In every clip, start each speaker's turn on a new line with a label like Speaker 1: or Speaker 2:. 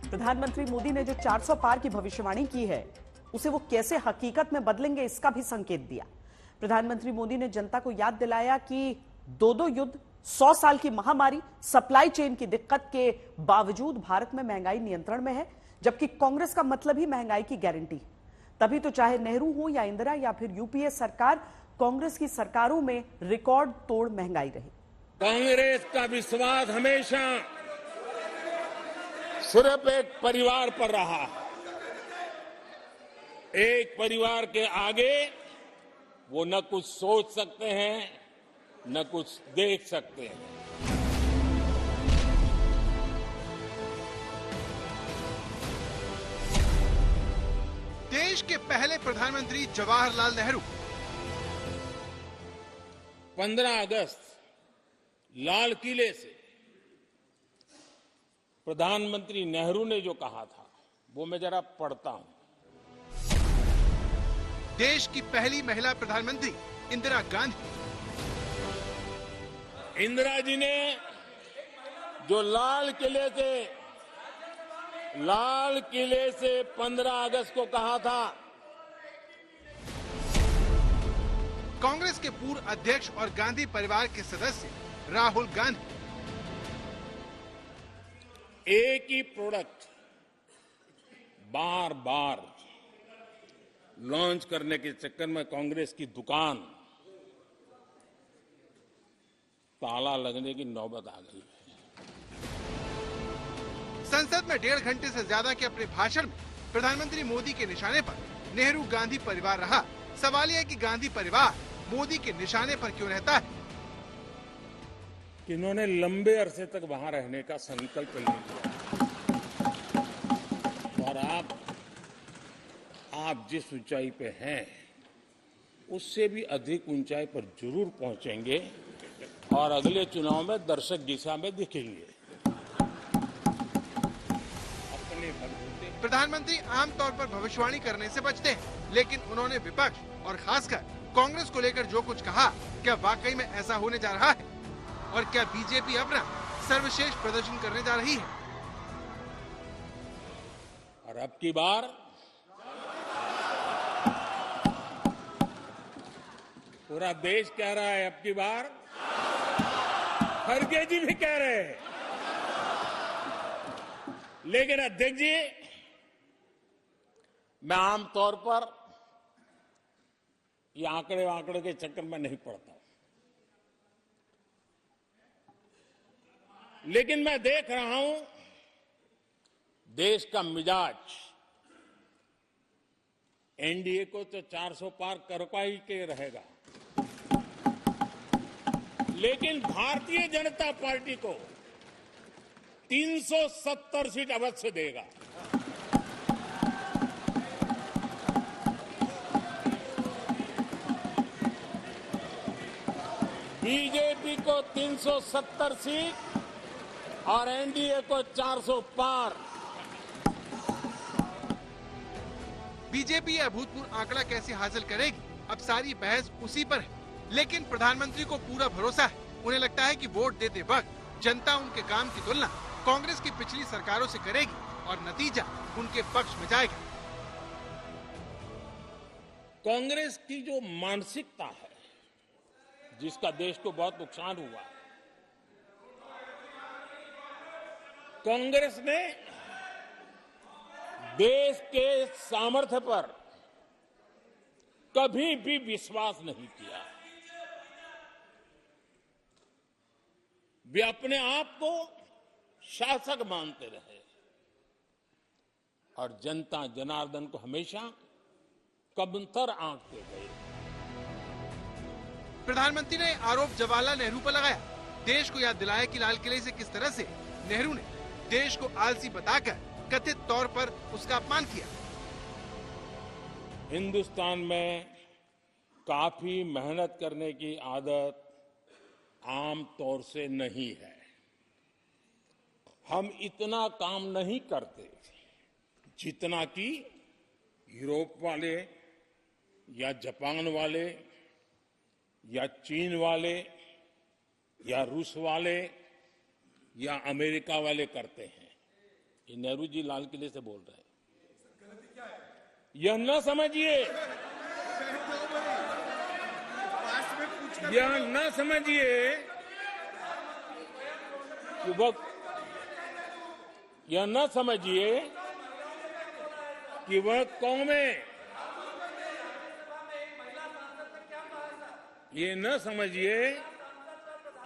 Speaker 1: प्रधानमंत्री मोदी ने जो 400 पार की भविष्यवाणी की है, उसे वो कैसे हकीकत में बदलेंगे, इसका भी संकेत दिया। प्रधानमंत्री मोदी ने जनता को याद दिलाया कि दो युद्ध, 100 साल की महामारी, सप्लाई चेन की दिक्कत के बावजूद भारत में महंगाई नियंत्रण में है, जबकि कांग्रेस का मतलब ही महंगाई की गारंटी। तभी तो चाहे नेहरू हो या इंदिरा या फिर यूपीए सरकार, कांग्रेस की सरकारों में रिकॉर्ड तोड़ महंगाई रही।
Speaker 2: कांग्रेस का विश्वास हमेशा सिर्फ एक परिवार पर रहा है। एक परिवार के आगे वो न कुछ सोच सकते हैं, न कुछ देख सकते हैं।
Speaker 3: देश के पहले प्रधानमंत्री जवाहरलाल नेहरू
Speaker 2: 15 अगस्त लाल किले से प्रधानमंत्री नेहरू ने जो कहा था, वो मैं जरा पढ़ता हूं।
Speaker 3: देश की पहली महिला प्रधानमंत्री इंदिरा गांधी।
Speaker 2: इंदिरा जी ने जो लाल किले से 15 अगस्त को कहा था।
Speaker 3: कांग्रेस के पूर्व अध्यक्ष और गांधी परिवार के सदस्य राहुल गांधी।
Speaker 2: एक ही प्रोडक्ट बार बार लॉन्च करने के चक्कर में कांग्रेस की दुकान ताला लगने की नौबत आ गई है।
Speaker 3: संसद में 1.5 घंटे से ज्यादा के अपने भाषण में प्रधानमंत्री मोदी के निशाने पर नेहरू गांधी परिवार रहा। सवाल यह है कि गांधी परिवार मोदी के निशाने पर क्यों रहता है?
Speaker 2: कि इन्होंने लंबे अरसे तक वहां रहने का संकल्प ले लिया और आप जिस ऊंचाई पे हैं, उससे भी अधिक ऊंचाई पर जरूर पहुंचेंगे और अगले चुनाव में दर्शक दिशा में दिखेंगे। अपने
Speaker 3: प्रधानमंत्री आमतौर पर भविष्यवाणी करने से बचते हैं, लेकिन उन्होंने विपक्ष और खासकर कांग्रेस को लेकर जो कुछ कहा, क्या वाकई में ऐसा होने जा रहा है? और क्या बीजेपी अपना सर्वश्रेष्ठ प्रदर्शन करने जा रही है?
Speaker 2: और अब की बार पूरा देश कह रहा है, अब की बार खड़गे जी भी कह रहे हैं। लेकिन अध्यक्ष जी, मैं आमतौर पर ये आंकड़े के चक्कर में नहीं पड़ता, लेकिन मैं देख रहा हूं देश का मिजाज। एनडीए को तो 400 पार करवा ही के रहेगा, लेकिन भारतीय जनता पार्टी को 370 सीट अवश्य देगा। बीजेपी को 370 सीट और एनडीए को 400 पार।
Speaker 3: बीजेपी यह अभूतपूर्व आंकड़ा कैसे हासिल करेगी, अब सारी बहस उसी पर है। लेकिन प्रधानमंत्री को पूरा भरोसा है। उन्हें लगता है कि वोट देते वक्त जनता उनके काम की तुलना कांग्रेस की पिछली सरकारों से करेगी और नतीजा उनके पक्ष में जाएगा।
Speaker 2: कांग्रेस की जो मानसिकता है, जिसका देश को बहुत नुकसान हुआ, कांग्रेस ने देश के सामर्थ्य पर कभी भी विश्वास नहीं किया। वे अपने आप को शासक मानते रहे और जनता जनार्दन को हमेशा कमतर आंकते गए।
Speaker 3: प्रधानमंत्री ने आरोप जवाहरलाल नेहरू पर लगाया, देश को याद दिलाया कि लाल किले से किस तरह से नेहरू ने देश को आलसी बताकर कथित तौर पर उसका अपमान किया।
Speaker 2: हिंदुस्तान में काफी मेहनत करने की आदत आम तौर से नहीं है। हम इतना काम नहीं करते जितना कि यूरोप वाले या जापान वाले या चीन वाले या रूस वाले या अमेरिका वाले करते हैं। ये नेहरू जी लाल किले से बोल रहे हैं। यह न समझिए, यह न समझिए कि यह न समझिए कि वह कौमें, ये न समझिए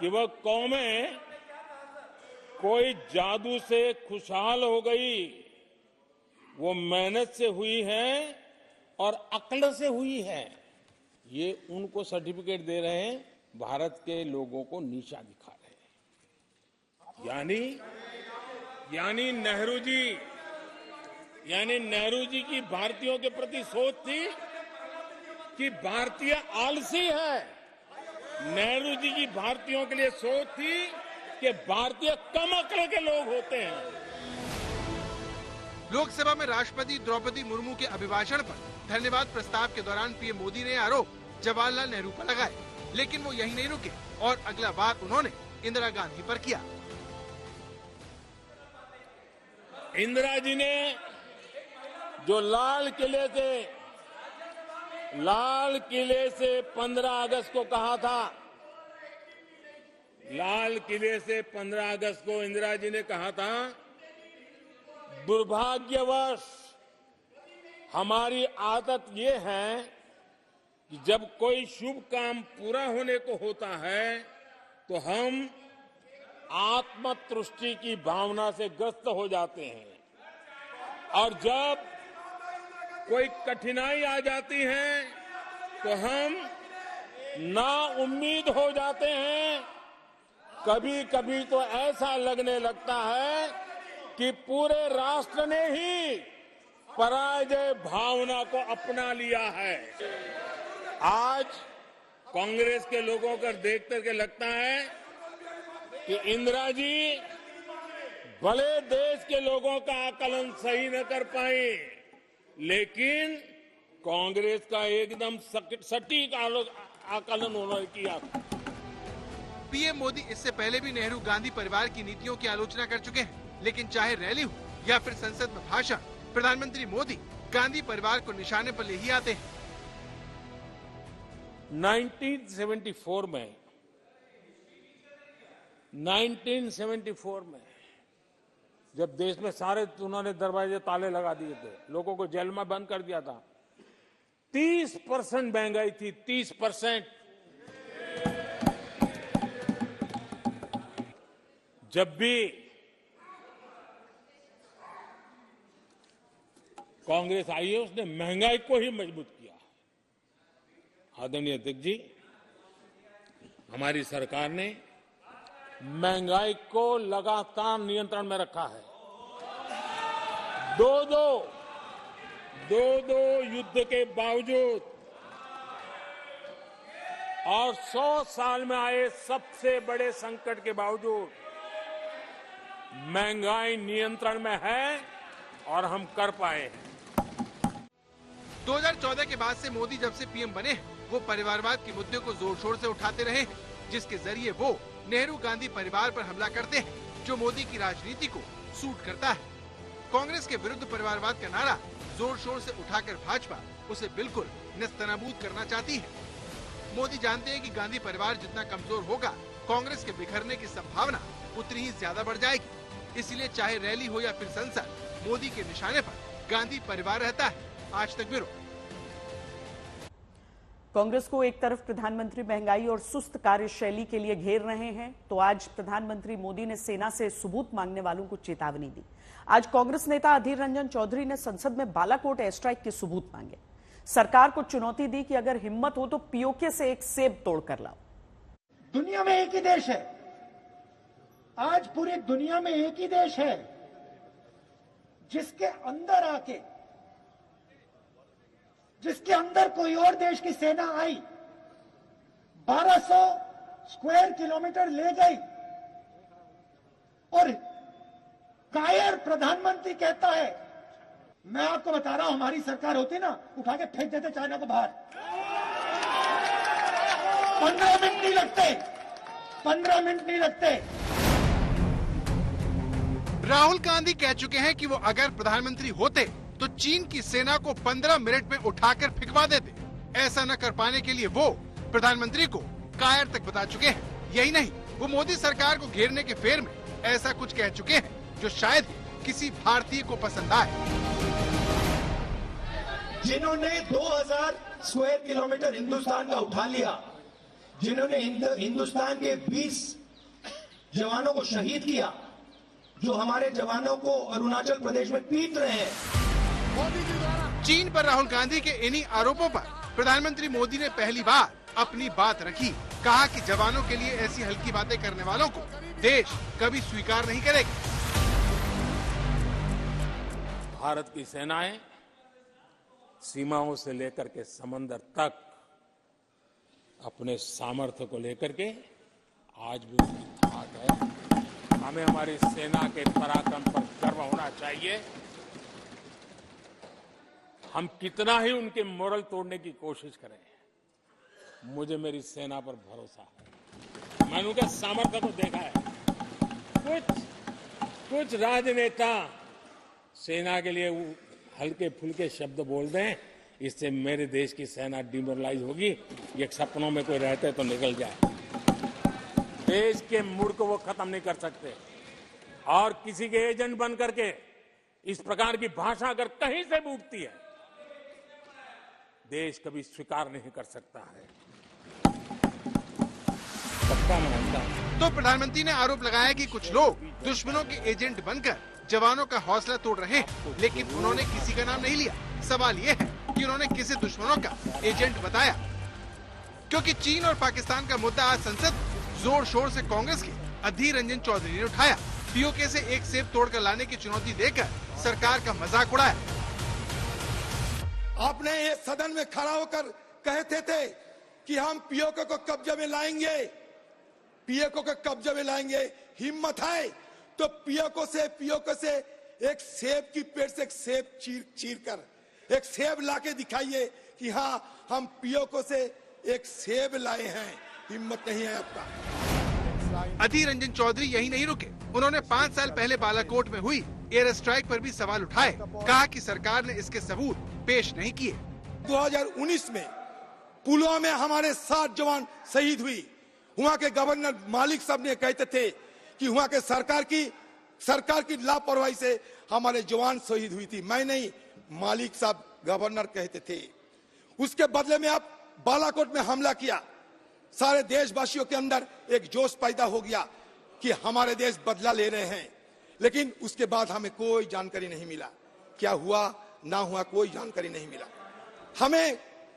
Speaker 2: कि वह कौमें कोई जादू से खुशहाल हो गई। वो मेहनत से हुई है और अक्ल से हुई है। ये उनको सर्टिफिकेट दे रहे हैं, भारत के लोगों को नीचा दिखा रहे हैं। यानी नेहरू जी की भारतीयों के प्रति सोच थी कि भारतीय आलसी है। नेहरू जी की भारतीयों के लिए सोच थी कि भारतीय कम अक्ल के लोग होते हैं।
Speaker 3: लोकसभा में राष्ट्रपति द्रौपदी मुर्मू के अभिभाषण पर धन्यवाद प्रस्ताव के दौरान पीएम मोदी ने आरोप जवाहरलाल नेहरू पर लगाए, लेकिन वो यही नहीं रुके और अगला बात उन्होंने इंदिरा गांधी पर किया।
Speaker 2: इंदिरा जी ने जो लाल किले से 15 अगस्त को कहा था, लाल किले से 15 अगस्त को इंदिरा जी ने कहा था, दुर्भाग्यवश हमारी आदत ये है कि जब कोई शुभ काम पूरा होने को होता है तो हम आत्मतुष्टि की भावना से ग्रस्त हो जाते हैं, और जब कोई कठिनाई आ जाती है तो हम नाउम्मीद हो जाते हैं। कभी कभी तो ऐसा लगने लगता है कि पूरे राष्ट्र ने ही पराजय भावना को अपना लिया है। आज कांग्रेस के लोगों को देख करके लगता है कि इंदिरा जी भले देश के लोगों का आकलन सही न कर पाई, लेकिन कांग्रेस का एकदम सटीक आकलन उन्होंने किया।
Speaker 3: पीएम मोदी इससे पहले भी नेहरू गांधी परिवार की नीतियों की आलोचना कर चुके हैं, लेकिन चाहे रैली हो या फिर संसद में भाषण, प्रधानमंत्री मोदी गांधी परिवार को निशाने पर ले ही आते हैं।
Speaker 2: 1974 में जब देश में सारे उन्होंने दरवाजे ताले लगा दिए थे, लोगों को जेल में बंद कर दिया था, 30% महंगाई थी, 30%। जब भी कांग्रेस आई है उसने महंगाई को ही मजबूत किया। आदरणीय अध्यक्ष जी, हमारी सरकार ने महंगाई को लगातार नियंत्रण में रखा है। दो युद्ध के बावजूद और 100 साल में आए सबसे बड़े संकट के बावजूद महंगाई नियंत्रण में है और हम कर पाए हैं।
Speaker 3: 2014 के बाद से मोदी जब से पीएम बने हैं, वो परिवारवाद के मुद्दे को जोर शोर से उठाते रहे हैं, जिसके जरिए वो नेहरू गांधी परिवार पर हमला करते हैं, जो मोदी की राजनीति को सूट करता है। कांग्रेस के विरुद्ध परिवारवाद का नारा जोर शोर से उठाकर भाजपा उसे बिल्कुल नेस्तनाबूद करना चाहती है। मोदी जानते हैं कि गांधी परिवार जितना कमजोर होगा, कांग्रेस के बिखरने की संभावना उतनी ही ज्यादा बढ़ जाएगी। इसलिए चाहे रैली हो या फिर संसद, मोदी के निशाने पर गांधी परिवार रहता है। आज तक ब्यूरो।
Speaker 1: कांग्रेस को एक तरफ प्रधानमंत्री महंगाई और सुस्त कार्यशैली के लिए घेर रहे हैं, तो आज प्रधानमंत्री मोदी ने सेना से सबूत मांगने वालों को चेतावनी दी। आज कांग्रेस नेता अधीर रंजन चौधरी ने संसद में बालाकोट एयर स्ट्राइक के सबूत मांगे। सरकार को चुनौती दी कि अगर हिम्मत हो तो पीओके से एक सेब तोड़कर लाओ।
Speaker 4: दुनिया में एक ही देश है, आज पूरी दुनिया में एक ही देश है जिसके अंदर कोई और देश की सेना आई, 1200 स्क्वायर किलोमीटर ले गई और कायर प्रधानमंत्री कहता है, मैं आपको बता रहा हूं, हमारी सरकार होती ना, उठा के फेंक देते चाइना को बाहर। 15 मिनट नहीं लगते, 15 मिनट नहीं लगते।
Speaker 3: राहुल गांधी कह चुके हैं कि वो अगर प्रधानमंत्री होते तो चीन की सेना को 15 मिनट में उठाकर फेंकवा देते। ऐसा न कर पाने के लिए वो प्रधानमंत्री को कायर तक बता चुके हैं। यही नहीं, वो मोदी सरकार को घेरने के फेर में ऐसा कुछ कह चुके हैं जो शायद किसी भारतीय को पसंद आए।
Speaker 4: जिन्होंने 2000 स्क्वायर किलोमीटर हिंदुस्तान का उठा लिया, जिन्होंने हिंदुस्तान के 20 जवानों को शहीद किया, जो हमारे जवानों को अरुणाचल प्रदेश में पीट रहे हैं।
Speaker 3: चीन पर राहुल गांधी के इन्हीं आरोपों पर प्रधानमंत्री मोदी ने पहली बार अपनी बात रखी। कहा कि जवानों के लिए ऐसी हल्की बातें करने वालों को देश कभी स्वीकार नहीं करेगा।
Speaker 2: भारत की सेनाएं सीमाओं से लेकर के समंदर तक अपने सामर्थ्य को लेकर के आज भी उसकी ठाक है। हमें हमारी सेना के पराक्रम पर गर्व होना चाहिए। हम कितना ही उनके मोरल तोड़ने की कोशिश करें, मुझे मेरी सेना पर भरोसा है। मैंने उनके सामर्थ्य को देखा है। कुछ राजनेता सेना के लिए हल्के फुल्के शब्द बोल दें, इससे मेरे देश की सेना डिमोरलाइज होगी। ये सपनों में कोई रहते तो निकल जाए। देश के मूड को वो खत्म नहीं कर सकते। और किसी के एजेंट बन करके इस प्रकार की भाषा अगर कहीं से भी उठती है, देश कभी स्वीकार नहीं कर सकता है। पक्का मानता हूं।
Speaker 3: तो प्रधानमंत्री ने आरोप लगाया कि कुछ लोग दुश्मनों के एजेंट बनकर जवानों का हौसला तोड़ रहे हैं, लेकिन उन्होंने किसी का नाम नहीं लिया। सवाल ये है कि उन्होंने किसे दुश्मनों का एजेंट बताया, क्योंकि चीन और पाकिस्तान का मुद्दा आज संसद जोर शोर से कांग्रेस के अधीर रंजन चौधरी ने उठाया। पीओके से एक सेब तोड़कर लाने की चुनौती देकर सरकार का मजाक उड़ाया।
Speaker 5: आपने ये सदन में खड़ा होकर कहते थे कि हम पीओके को कब्जे में लाएंगे, पीओके को कब्जे में लाएंगे। हिम्मत है तो पीओके से एक सेब की पेड़ से एक सेब चीर कर एक सेब लाके दिखाइए कि हाँ हम पीओके से एक सेब लाए हैं। हिम्मत नहीं है आपका।
Speaker 3: अधीर रंजन चौधरी यही नहीं रुके। उन्होंने 5 साल पहले बालाकोट में हुई एयर स्ट्राइक पर भी सवाल उठाए। कहा कि सरकार ने इसके सबूत पेश नहीं किए।
Speaker 5: 2019 में पुलवामा में हमारे 7 जवान शहीद हुई। वहाँ के गवर्नर मालिक साहब ने कहते थे कि वहाँ के सरकार की लापरवाही से हमारे जवान शहीद हुई थी। मैं नहीं, मालिक साहब गवर्नर कहते थे। उसके बदले में आप बालाकोट में हमला किया। सारे देशवासियों के अंदर एक जोश पैदा हो गया कि हमारे देश बदला ले रहे हैं, लेकिन उसके बाद हमें कोई जानकारी नहीं मिला। क्या हुआ ना हुआ कोई जानकारी नहीं मिला।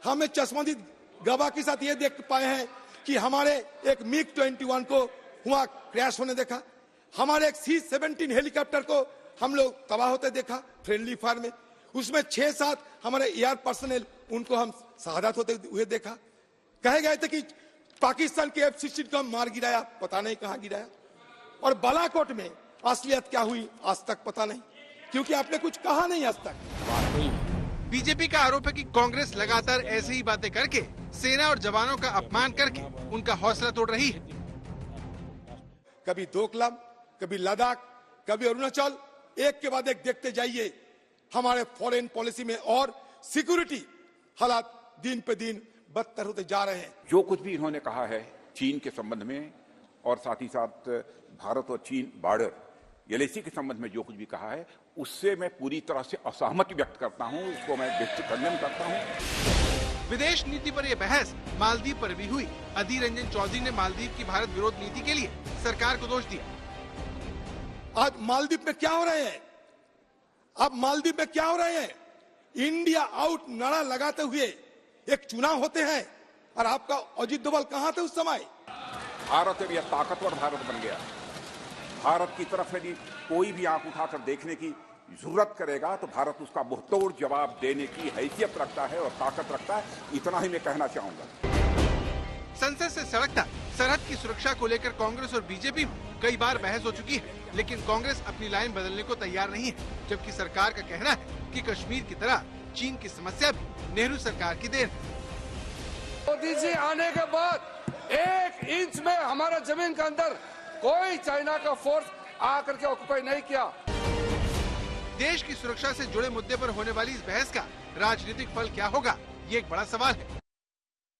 Speaker 5: हमें चश्मदीद गवाह के साथ ये देख पाए हैं कि हमारे एक MiG-21 को वहां क्रैश होने देखा। हमारे एक C-17 हेलीकॉप्टर को हम लोग तबाह होते देखा फ्रेंडली फायर में। उसमें 6-7 हमारे एयर पर्सनल उनको हम शहादत होते हुए देखा। कहे गए थे कि पाकिस्तान के F-16 को मार गिराया, पता नहीं कहां गिराया। और बालाकोट में असलियत क्या हुई आज तक पता नहीं, क्योंकि आपने कुछ कहा नहीं आज तक।
Speaker 3: बीजेपी का आरोप है कि कांग्रेस लगातार ऐसी ही बातें करके सेना और जवानों का अपमान करके उनका हौसला तोड़ रही है।
Speaker 5: कभी डोकलाम, कभी लद्दाख, कभी अरुणाचल, एक के बाद एक देखते जाइए हमारे फॉरेन पॉलिसी में और सिक्योरिटी हालात दिन पे दिन बदतर होते जा रहे हैं।
Speaker 6: जो कुछ भी इन्होंने कहा है चीन के संबंध में और साथ ही साथ भारत और चीन बॉर्डर LAC के संबंध में जो कुछ भी कहा है, उससे मैं पूरी तरह से असहमति व्यक्त करता हूं। इसको मैं खंडन करता हूं।
Speaker 3: विदेश नीति पर यह बहस मालदीव पर भी हुई। अधीर रंजन चौधरी ने मालदीव की भारत विरोध नीति के लिए सरकार को दोष दिया।
Speaker 5: आज मालदीव में क्या हो रहे हैं? अब मालदीव में क्या हो रहे हैं? इंडिया आउट नारा लगाते हुए एक चुनाव होते हैं और आपका अजीत डोभाल कहां थे उस समय?
Speaker 6: भारत अब यह ताकतवर भारत बन गया। भारत की तरफ यदि कोई भी आंख उठाकर देखने की जरूरत करेगा तो भारत उसका मुंहतोड़ जवाब देने की हैसियत रखता है और ताकत रखता है। इतना ही मैं कहना चाहूंगा।
Speaker 3: संसद से सड़क तक सरहद की सुरक्षा को लेकर कांग्रेस और बीजेपी में कई बार बहस हो चुकी है, लेकिन कांग्रेस अपनी लाइन बदलने को तैयार नहीं है, जबकि सरकार का कहना है कि कश्मीर की तरह चीन की समस्या भी नेहरू सरकार की देन है।
Speaker 7: मोदी जी आने के बाद 1 इंच में हमारा जमीन के अंदर कोई चाइना का फोर्स आकर के ऑक्युपाई नहीं किया।
Speaker 3: देश की सुरक्षा से जुड़े मुद्दे पर होने वाली इस बहस का राजनीतिक फल क्या होगा, ये एक बड़ा सवाल है।